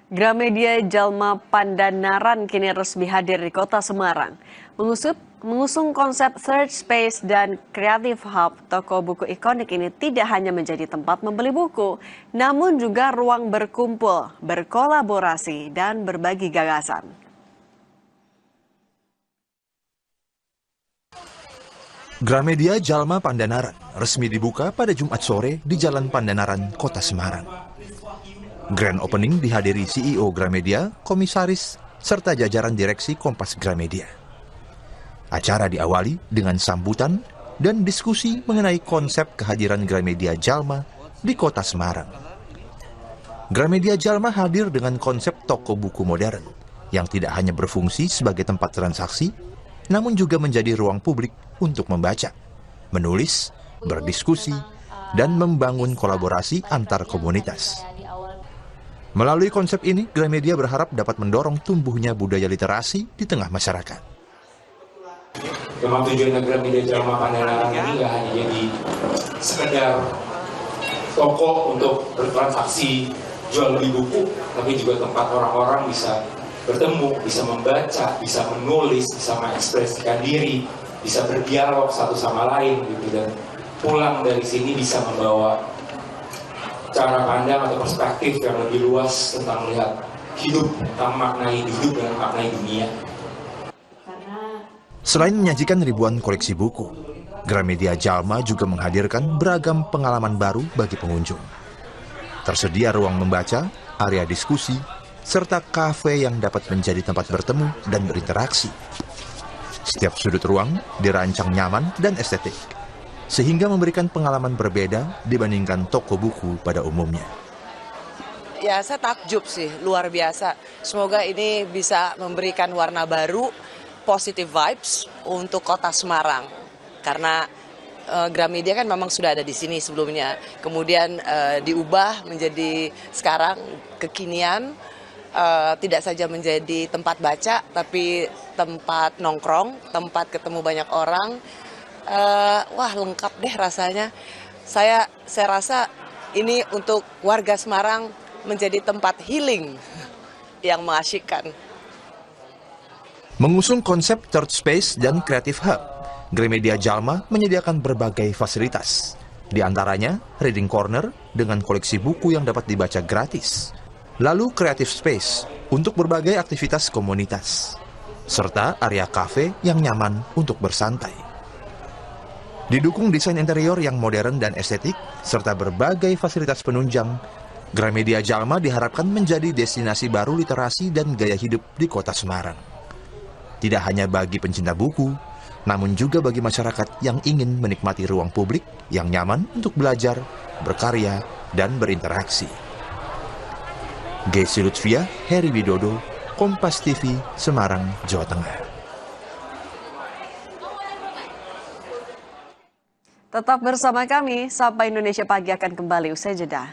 Gramedia Jalma Pandanaran kini resmi hadir di kota Semarang. Mengusung konsep Third Space dan Creative Hub, toko buku ikonik ini tidak hanya menjadi tempat membeli buku, namun juga ruang berkumpul, berkolaborasi, dan berbagi gagasan. Gramedia Jalma Pandanaran resmi dibuka pada Jumat sore di Jalan Pandanaran, Kota Semarang. Grand opening dihadiri CEO Gramedia, komisaris, serta jajaran direksi Kompas Gramedia. Acara diawali dengan sambutan dan diskusi mengenai konsep kehadiran Gramedia Jalma di Kota Semarang. Gramedia Jalma hadir dengan konsep toko buku modern yang tidak hanya berfungsi sebagai tempat transaksi, namun juga menjadi ruang publik untuk membaca, menulis, berdiskusi, dan membangun kolaborasi antar komunitas. Melalui konsep ini, Gramedia berharap dapat mendorong tumbuhnya budaya literasi di tengah masyarakat. Memang tujuan Gramedia Jalma Pandanaran ini nggak hanya jadi sekedar toko untuk bertransaksi jual beli buku, tapi juga tempat orang-orang bisa bertemu, bisa membaca, bisa menulis, bisa mengekspresikan diri, bisa berdialog satu sama lain, gitu, dan pulang dari sini bisa membawa cara pandang atau perspektif yang lebih luas tentang melihat hidup, tentang maknai hidup dan maknai dunia. Selain menyajikan ribuan koleksi buku, Gramedia Jalma juga menghadirkan beragam pengalaman baru bagi pengunjung. Tersedia ruang membaca, area diskusi, serta kafe yang dapat menjadi tempat bertemu dan berinteraksi. Setiap sudut ruang dirancang nyaman dan estetik, sehingga memberikan pengalaman berbeda dibandingkan toko buku pada umumnya. Ya, saya takjub sih, luar biasa. Semoga ini bisa memberikan warna baru, positive vibes untuk kota Semarang. Karena Gramedia kan memang sudah ada di sini sebelumnya. Kemudian diubah menjadi sekarang kekinian, tidak saja menjadi tempat baca, tapi tempat nongkrong, tempat ketemu banyak orang. Wah, lengkap deh rasanya. Saya rasa ini untuk warga Semarang menjadi tempat healing yang mengasyikkan. Mengusung konsep Third Space dan Creative Hub, Gramedia Jalma menyediakan berbagai fasilitas. Di antaranya, Reading Corner dengan koleksi buku yang dapat dibaca gratis. Lalu Creative Space untuk berbagai aktivitas komunitas. Serta area kafe yang nyaman untuk bersantai. Didukung desain interior yang modern dan estetik, serta berbagai fasilitas penunjang, Gramedia Jalma diharapkan menjadi destinasi baru literasi dan gaya hidup di kota Semarang. Tidak hanya bagi pencinta buku, namun juga bagi masyarakat yang ingin menikmati ruang publik yang nyaman untuk belajar, berkarya, dan berinteraksi. Gesy Lutfia, Heri Widodo, Kompas TV, Semarang, Jawa Tengah. Tetap bersama kami, Sapa Indonesia Pagi akan kembali usai jeda.